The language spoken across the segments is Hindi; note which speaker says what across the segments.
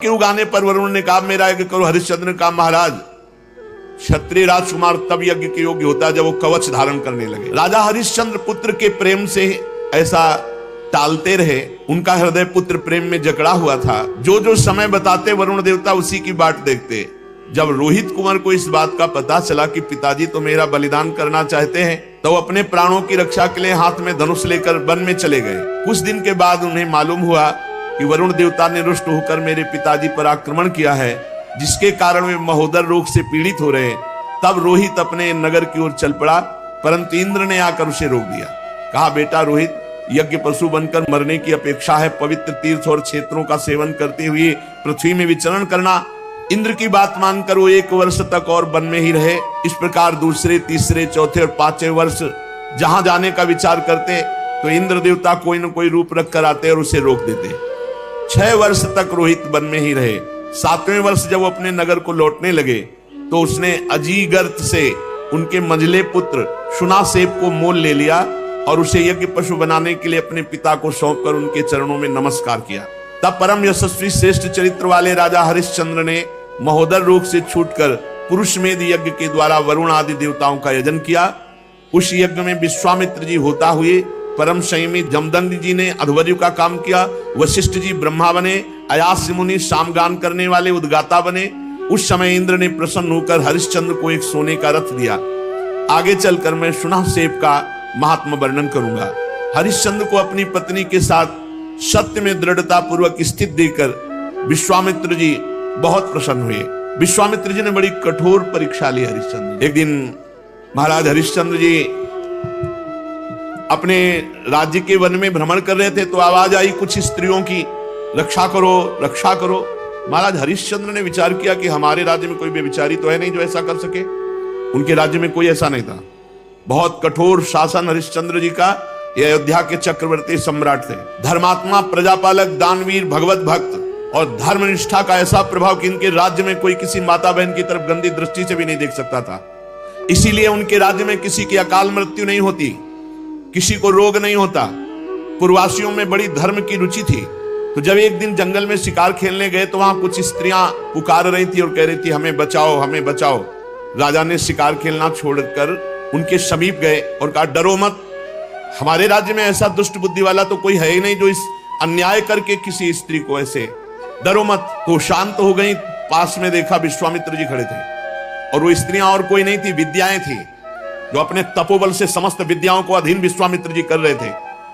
Speaker 1: के उगाने पर वरुण ने कहा मेरा यज्ञ करो। हरिश्चंद्र ने कहा महाराज क्षत्रिय राजकुमार तब यज्ञ के योग्य होता है जब वो कवच धारण करने लगे। राजा हरिश्चंद्र पुत्र के प्रेम से ऐसा टालते रहे, उनका हृदय पुत्र प्रेम में जकड़ा हुआ था। जो जो समय बताते वरुण देवता उसी की बाट देखते। जब रोहित कुंवर को इस बात का पता चला कि पिताजी तो मेरा बलिदान करना चाहते हैं, तो अपने प्राणों की रक्षा के लिए हाथ में धनुष लेकर वन में चले गए। कुछ दिन के बाद उन्हें मालूम हुआ कि वरुण देवता ने रुष्ट होकर मेरे पिताजी पर आक्रमण किया है, जिसके कारण वे महोदर रोग से पीड़ित हो रहे। तब रोहित अपने नगर की ओर चल पड़ा, परंतु इंद्र ने आकर उसे रोक दिया। कहा बेटा रोहित, यज्ञ पशु बनकर मरने की अपेक्षा है पवित्र तीर्थ और क्षेत्रों का सेवन करते हुए पृथ्वी में विचरण करना। इंद्र की बात मानकर वो 1 वर्ष तक और वन में ही रहे। इस प्रकार दूसरे, तीसरे, चौथे और 5वें वर्ष जहां जाने का विचार करते तो इंद्र देवता कोई न कोई रूप रख कर आते और उसे रोक देते। 6 वर्ष तक रोहित वन में ही रहे। 7वें वर्ष जब वो अपने नगर को लौटने लगे तो उसने अजीगर्त से उनके मंझले पुत्र शुनासेप को मोल ले लिया और उसे यज्ञ पशु बनाने के लिए अपने पिता को सौंपकर उनके चरणों में नमस्कार किया। तब परम यशस्वी श्रेष्ठ चरित्र वाले राजा हरिश्चंद्र ने महोदर रोग से छूटकर पुरुषमेध यज्ञ के द्वारा वरुण आदि देवताओं का यजन किया। उस यज्ञ में विश्वामित्र जी होता हुए, परम संयमी जमदग्नि जी ने अध्वर्यु का काम किया, वशिष्ठ जी ब्रह्मा बने, अयास्य मुनि सामगान करने वाले उद्गाता बने। उस समय इंद्र ने प्रसन्न होकर हरिश्चंद्र को एक सोने का रथ दिया। आगे चलकर मैं शुनासेप का महात्मा वर्णन करूंगा। हरिश्चंद्र को अपनी पत्नी के साथ सत्य में दृढ़ता पूर्वक स्थित देकर विश्वामित्र जी बहुत प्रसन्न हुए। विश्वामित्र जी ने बड़ी कठोर परीक्षा ली हरिश्चंद्र। एक दिन महाराज हरिश्चंद्र जी अपने राज्य के वन में भ्रमण कर रहे थे तो आवाज आई कुछ स्त्रियों की, रक्षा करो रक्षा करो। महाराज हरिश्चंद्र ने विचार किया कि हमारे राज्य में कोई व्यभिचारी तो है नहीं जो ऐसा कर सके। उनके राज्य में कोई ऐसा नहीं था। बहुत कठोर शासन हरिश्चंद्र जी का। ये अयोध्या के चक्रवर्ती सम्राट थे, धर्मात्मा, प्रजापालक, दानवीर, भगवत भक्त और धर्मनिष्ठा का ऐसा प्रभाव कि इनके राज्य में कोई किसी माता बहन की तरफ गंदी दृष्टि से भी नहीं देख सकता था। इसीलिए उनके राज्य में किसी की अकाल मृत्यु नहीं होती, किसी को रोग नहीं होता। पूर्ववासियों में बड़ी धर्म की रुचि थी। तो जब एक दिन जंगल में शिकार खेलने गए तो वहां कुछ स्त्रियां पुकार रही थी और कह रही थी हमें बचाओ हमें बचाओ। राजा ने शिकार खेलना छोड़कर उनके समीप गए और कहा डरो मत, हमारे राज्य में ऐसा दुष्ट बुद्धि वाला तो कोई है ही नहीं जो इस अन्याय करके किसी स्त्री को ऐसे, डरो मत। तो शांत हो गई। पास में देखा विश्वामित्र जी खड़े थे और वो स्त्रियां और कोई नहीं थी, विद्याएं थी जो अपने तपोबल से समस्त विद्याओं को अधीन विश्वामित्र जी कर रहे थे।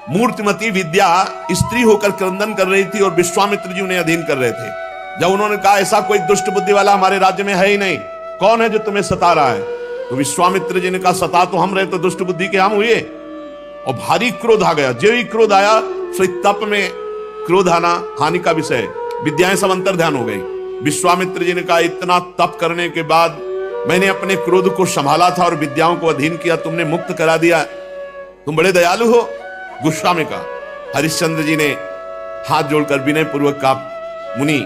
Speaker 1: मूर्तिमती विद्या स्त्री होकर क्रंदन कर रही थी और विश्वामित्र जी उन्हें अधीन कर रहे थे। जब उन्होंने कहा ऐसा कोई दुष्ट बुद्धि वाला हमारे राज्य में है ही नहीं, कौन है जो तुम्हें सता रहा है? तो विश्वामित्र जी ने कहा सता तो हम रहे तो दुष्ट बुद्धि के हम हुए। और भारी क्रोध आ गया। जो ही क्रोध आया सो तप में क्रोध आना हानि का विषय, विद्याएं सब अंतर ध्यान हो गई। विश्वामित्र जी ने कहा इतना तप करने के बाद मैंने अपने क्रोध को संभाला था और विद्याओं को अधीन किया, तुमने मुक्त करा दिया, तुम बड़े दयालु हो। गुस्सा में कहा। हरिश्चंद्र जी ने हाथ जोड़कर विनय पूर्वक कहा मुनि,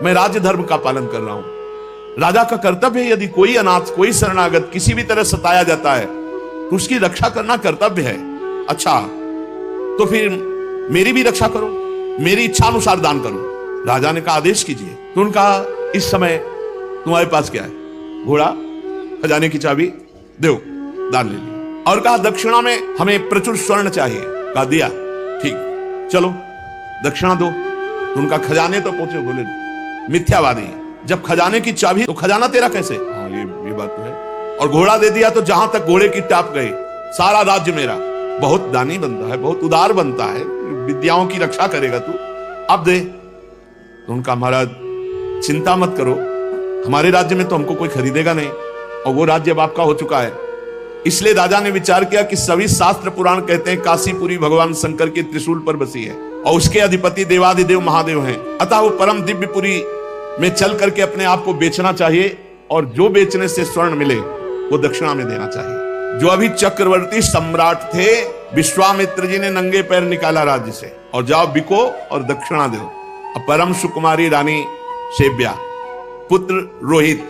Speaker 1: मैं राज्य धर्म का पालन कर रहा हूं। राजा का कर्तव्य है यदि कोई अनाथ, कोई शरणागत किसी भी तरह सताया जाता है तो उसकी रक्षा करना कर्तव्य है। अच्छा तो फिर मेरी भी रक्षा करो, मेरी इच्छा अनुसार दान करो। राजा ने कहा आदेश कीजिए। तो उन्होंने कहा इस समय तुम्हारे पास क्या है? घोड़ा, खजाने की चाबी, दो, दान ले लिया। और कहा दक्षिणा में हमें प्रचुर स्वर्ण चाहिए। कहा दिया, ठीक चलो दक्षिणा दो। तो उनका खजाने तो पहुंचे। बोले मिथ्यावादी, जब खजाने की चाबी तो खजाना तेरा कैसे? हाँ ये बात तो है। और घोड़ा दे दिया तो जहां तक घोड़े की टाप गई सारा राज्य मेरा। बहुत दानी बनता है, बहुत उदार बनता है, विद्याओं की रक्षा करेगा तू, अब दे। तो उनका महाराज चिंता मत करो, हमारे राज्य में तो हमको कोई खरीदेगा नहीं और वो राज्य अब आपका हो चुका है। इसलिए राजा ने विचार किया कि सभी शास्त्र पुराण कहते हैं काशीपुरी भगवान शंकर के त्रिशूल पर बसी है और उसके अधिपति देवादिदेव महादेव हैं। अतः वो परम दिव्यपुरी में चल करके अपने आप को बेचना चाहिए और जो बेचने से स्वर्ण मिले वो दक्षिणा में देना चाहिए। जो अभी चक्रवर्ती सम्राट थे विश्वामित्र जी ने नंगे पैर निकाला राज्य से और जाओ बिको और दक्षिणा दो। अब परम सुकुमारी रानी सेव्या, पुत्र रोहित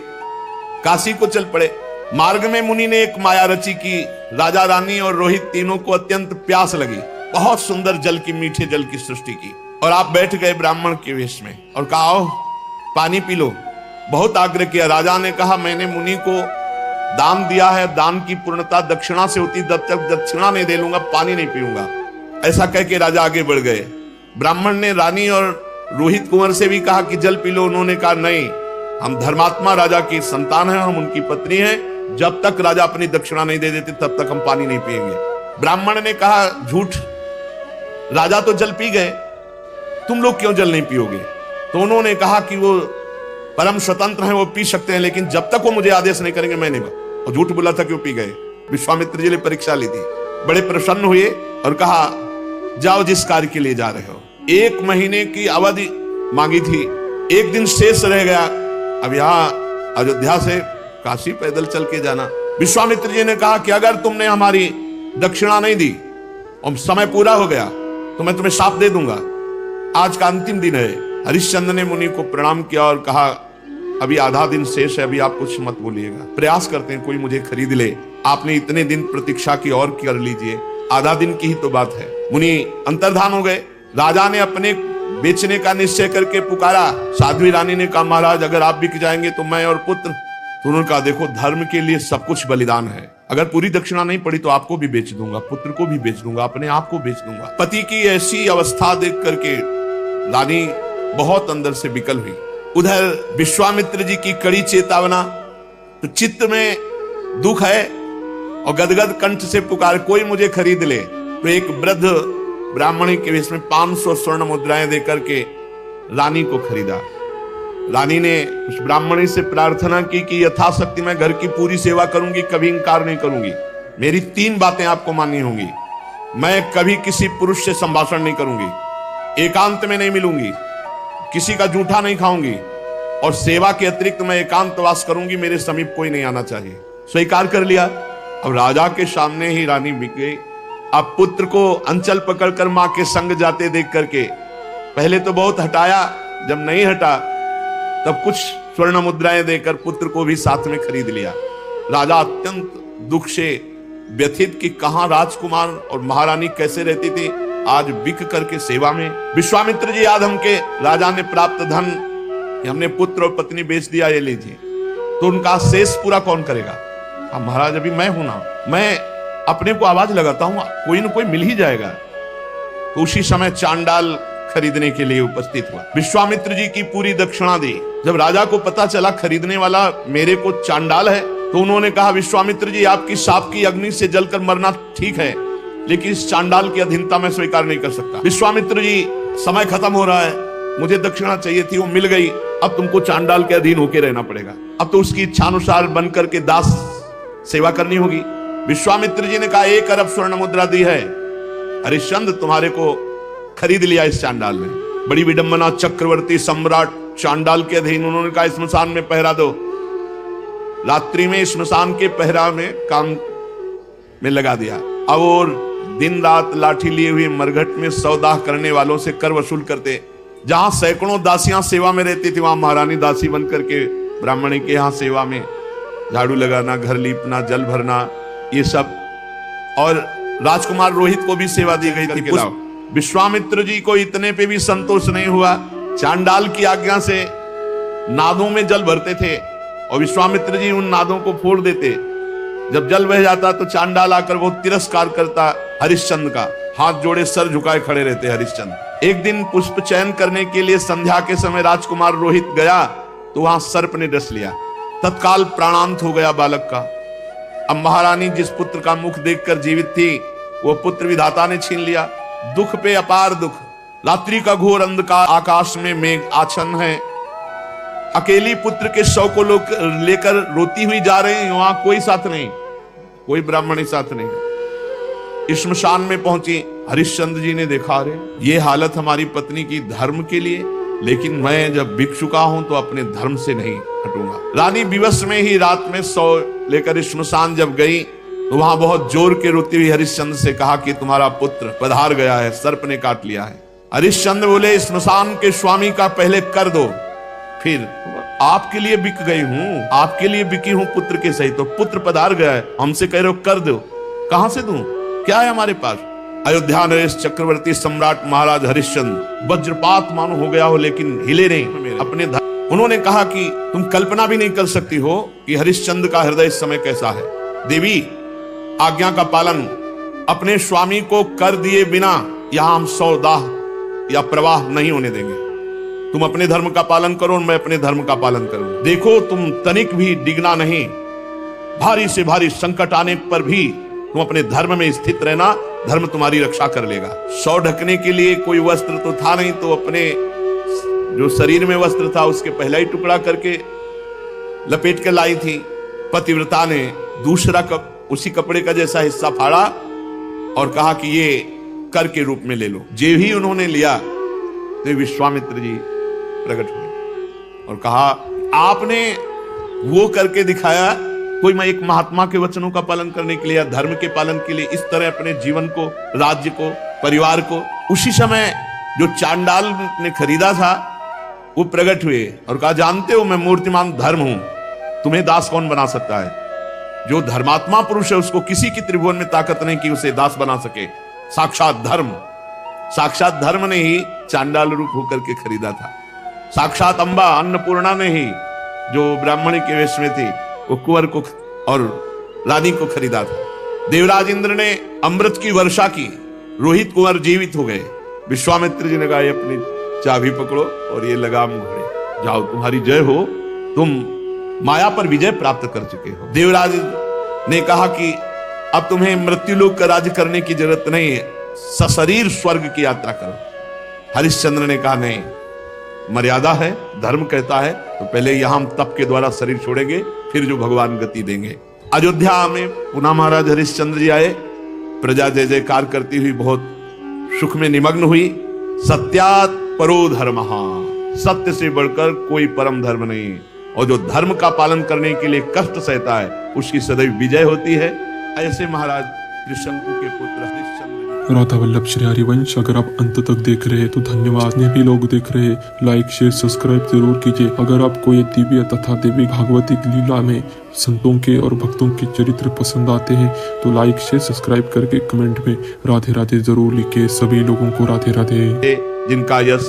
Speaker 1: काशी को चल पड़े। मार्ग में मुनि ने एक माया रची की। राजा रानी और रोहित तीनों को अत्यंत प्यास लगी। बहुत सुंदर जल की, मीठे जल की सृष्टि की। और आप बैठ गए ब्राह्मण के वेश में और कहा आओ पानी पी लो। बहुत आग्रह किया। राजा ने कहा मैंने मुनि को दान दिया है, दान की पूर्णता दक्षिणा से होती, जब तक दक्षिणा नहीं दे लूंगा पानी नहीं पीऊंगा। ऐसा कह के राजा आगे बढ़ गए। ब्राह्मण ने रानी और रोहित कुंवर से भी कहा कि जल पी लो। उन्होंने कहा नहीं, हम धर्मात्मा राजा की संतान हैं, हम उनकी पत्नी हैं, जब तक राजा अपनी दक्षिणा नहीं दे देते तब तक हम पानी नहीं पिएंगे। ब्राह्मण ने कहा झूठ, राजा तो जल पी गए, तुम लोग क्यों जल नहीं पियोगे? तो उन्होंने कहा कि वो परम स्वतंत्र हैं, वो पी सकते हैं, लेकिन जब तक वो मुझे आदेश नहीं करेंगे मैं नहीं। और झूठ बोला था कि वो पी गए। विश्वामित्र जी ने परीक्षा ली थी, बड़े प्रसन्न हुए और कहा जाओ जिस कार्य के लिए जा रहे हो। 1 महीने की अवधि मांगी थी, 1 दिन शेष रह गया। अब यहाँ अयोध्या से काशी पैदल चल के जाना। विश्वामित्र जी ने कहा कि अगर तुमने हमारी दक्षिणा नहीं दी और समय पूरा हो गया तो मैं तुम्हें शाप दे दूंगा। आज का अंतिम दिन है। हरिश्चंद्र ने मुनि को प्रणाम किया और कहा अभी आधा दिन शेष है, अभी आप कुछ मत बोलिएगा, प्रयास करते हैं कोई मुझे खरीद ले। आपने इतने दिन प्रतीक्षा की और कर लीजिए, आधा दिन की ही तो बात है। मुनि अंतर्धान हो गए। राजा ने अपने बेचने का निश्चय करके पुकारा। साध्वी रानी ने कहा महाराज अगर आप बिक जाएंगे तो मैं और पुत्र। तो उन्होंने कहा देखो धर्म के लिए सब कुछ बलिदान है, अगर पूरी दक्षिणा नहीं पड़ी तो आपको भी बेच दूंगा, पुत्र को भी बेच दूंगा, अपने आप को बेच दूंगा। पति की ऐसी अवस्था देख करके रानी बहुत अंदर से विकल हुई। उधर विश्वामित्र जी की कड़ी चेतावना, तो चित्त में दुख है और गदगद कंठ से पुकार कोई मुझे खरीद ले। तो एक वृद्ध ब्राह्मणी के वेश में 500 स्वर्ण मुद्राएं देकर के रानी को खरीदा। रानी ने उस ब्राह्मणी से प्रार्थना की कि यथाशक्ति मैं घर की पूरी सेवा करूंगी, कभी इंकार नहीं करूंगी। मेरी 3 बातें आपको माननी होंगी। मैं कभी किसी पुरुष से संभाषण नहीं करूंगी, एकांत में नहीं मिलूंगी, किसी का जूठा नहीं खाऊंगी और सेवा के अतिरिक्त मैं एकांतवास करूंगी, मेरे समीप कोई नहीं आना चाहिए। स्वीकार कर लिया। अब राजा के सामने ही रानी बिक गई। अब पुत्र को अंचल पकड़कर मां के संग जाते देख करके पहले तो बहुत हटाया, जब नहीं हटा तब कुछ स्वर्ण मुद्राएं देकर पुत्र को भी साथ में खरीद लिया। राजा अत्यंत दुख से व्यथित कि कहां राजकुमार और महारानी कैसे रहती थी, आज बिक करके सेवा में। विश्वामित्र जी याद हमके राजा ने प्राप्त धन हमने पुत्र और पत्नी बेच दिया, ये लीजिए। तो उनका शेष पूरा कौन करेगा? अब महाराज अभी मैं हूं ना, मैं अपने को आवाज लगाता हूं, कोई ना कोई मिल ही जाएगा। तो उसी समय चांडाल खरीदने के लिए उपस्थित हुआ। विश्वामित्र जी की पूरी दक्षिणा दी। जब राजा को पता चला खरीदने वाला मेरे को चांडाल है तो उन्होंने कहा विश्वामित्र जी आपकी शाप की अग्नि से जलकर मरना ठीक है, लेकिन इस चांडाल की अधीनता मैं स्वीकार नहीं कर सकता। विश्वामित्र जी समय खत्म हो रहा है, मुझे दक्षिणा चाहिए थी, वो मिल गई, अब तुमको चांडाल के अधीन होकर रहना पड़ेगा। अब तो उसकी इच्छानुसार बनकर के दास सेवा करनी होगी। विश्वामित्र जी ने कहा 1 अरब स्वर्ण मुद्रा दी है, हरिश्चंद्र तुम्हारे को खरीद लिया इस चांडाल में। बड़ी विडंबना, चक्रवर्ती सम्राट चांडाल के अधीन। उन्होंने कहा स्मशान में पहरा दो। रात्रि में स्मशान के पहरा में काम में लगा दिया। अब और दिन रात लाठी लिए हुए मरघट में सौदाह करने वालों से कर वसूल करते। जहां सैकड़ों दासियां सेवा में रहती थी वहां महारानी दासी बनकर के ब्राह्मणी के यहाँ सेवा में झाड़ू लगाना, घर लीपना, जल भरना, ये सब। और राजकुमार रोहित को भी सेवा दी गई थी। विश्वामित्र जी को इतने पे भी संतोष नहीं हुआ। चांडाल की आज्ञा से नादों में जल भरते थे और विश्वामित्र जी उन नादों को फोड़ देते। जब जल बह जाता तो चांडाल आकर वो तिरस्कार करता हरिश्चंद्र का, हाथ जोड़े सर झुकाए खड़े रहते हरिश्चंद्र। एक दिन पुष्प चयन करने के लिए संध्या के समय राजकुमार रोहित गया तो वहां सर्प ने डस लिया। तत्काल प्राणांत हो गया बालक का। अब महारानी जिस पुत्र का मुख देखकर जीवित थी वो पुत्र विधाता ने छीन लिया। दुख पे अपार दुख। रात्रि का घोर अंधकार, आकाश में मेघ आच्छन्न है। अकेली पुत्र के शव को लोग लेकर रोती हुई जा रहे हैं, वहां कोई साथ नहीं, कोई ब्राह्मणी साथ नहीं। श्मशान में पहुंची। हरिश्चंद्र जी ने देखा, अरे ये हालत हमारी पत्नी की धर्म के लिए, लेकिन मैं जब बिक चुका हूं तो अपने धर्म से नहीं हटूंगा। रानी विवश में ही रात में सौ लेकर श्मशान जब गई तो वहां बहुत जोर के रोती हुई हरिश्चंद्र से कहा कि तुम्हारा पुत्र पधार गया है, सर्प ने काट लिया है। हरिश्चंद्र बोले श्मशान के स्वामी का पहले कर दो, फिर आपके लिए बिक गई हूं, आपके लिए बिकी हूं पुत्र के सही। तो पुत्र पधार गया है, हमसे कह रहे हो कर दो, कहां से दूं, क्या है हमारे पास? अयोध्या नरेश चक्रवर्ती सम्राट महाराज हरिश्चंद्र वज्रपात मानो हो गया हो, लेकिन हिले नहीं अपने उन्होंने कहा कि तुम कल्पना भी नहीं कर सकती हो कि हरिश्चंद्र का हृदय इस समय कैसा है। देवी, आज्ञा का पालन अपने स्वामी को कर दिए बिना यहां हम सौदाह या प्रवाह नहीं होने देंगे। तुम अपने धर्म का पालन करो और मैं अपने धर्म का पालन करूं। देखो, तुम तनिक भी डिगना नहीं। भारी से भारी संकट आने पर भी तुम अपने धर्म में स्थित रहना, धर्म तुम्हारी रक्षा कर लेगा। सौ ढकने के लिए कोई वस्त्र तो था नहीं, तो अपने जो शरीर में वस्त्र था उसके पहला ही टुकड़ा करके लपेट के लाई थी। पतिव्रता ने दूसरा उसी कपड़े का जैसा हिस्सा फाड़ा और कहा कि ये कर के रूप में ले लो। जे ही उन्होंने लिया तो विश्वामित्र जी प्रकट हुए और कहा, आपने वो करके दिखाया। कोई मैं एक महात्मा के वचनों का पालन करने के लिए या धर्म के पालन के लिए इस तरह अपने जीवन को, राज्य को, परिवार को, उसी समय जो चांडाल ने खरीदा था वो प्रकट हुए और कहा, जानते हो मैं मूर्तिमान धर्म हूं, तुम्हें दास कौन बना सकता है। जो धर्मात्मा पुरुष है उसको किसी की त्रिभुवन में ताकत नहीं कि उसे दास बना सके। साक्षात धर्म ने ही चांडाल रूप होकर के खरीदा था। साक्षात अंबा अन्नपूर्णा ने ही, जो ब्राह्मणी के वेश में थी, वो कुंवर को और रानी को खरीदा था। देवराज इंद्र ने अमृत की वर्षा की, रोहित कुंवर जीवित हो गए। विश्वामित्र जी ने कहा, अपनी चाबी पकड़ो और ये लगाम घोड़े, जाओ तुम्हारी जय हो, तुम माया पर विजय प्राप्त कर चुके हो। देवराज ने कहा कि अब तुम्हें मृत्युलोक का राज्य करने की जरूरत नहीं है, सशरीर स्वर्ग की यात्रा करो। हरिश्चंद्र ने कहा, नहीं, मर्यादा है, धर्म कहता है तो पहले यहां हम तप के द्वारा शरीर छोड़ेंगे, फिर जो भगवान गति देंगे। अयोध्या में पुनः महाराज हरिश्चंद्र जी आए। प्रजा जय जयकार करती हुई बहुत सुख में निमग्न हुई। सत्यात् परो धर्मः, सत्य से बढ़कर कोई परम धर्म नहीं। और जो धर्म का पालन करने के लिए कष्ट सहता है उसकी सदैव विजय होती है। ऐसे महाराज त्रिशंकु के पुत्र हरिश्चंद्र।
Speaker 2: राधा वल्लभ श्री हरिवंश अगर आप अंत तक देख रहे हैं तो धन्यवाद। जितने भी लोग देख रहे हैं लाइक शेयर सब्सक्राइब जरूर कीजिए। अगर आपको ये दिव्य तथा देवी भागवतिक लीला में संतों के और भक्तों के चरित्र पसंद आते हैं तो लाइक शेयर सब्सक्राइब करके कमेंट में राधे राधे जरूर लिखिए। सभी लोगों को राधे राधे।
Speaker 1: जिनका यश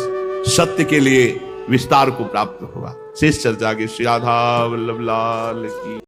Speaker 1: सत्य के लिए विस्तार को प्राप्त होगा। शेष चर्चा के श्री राधा वल्लभ लाल की।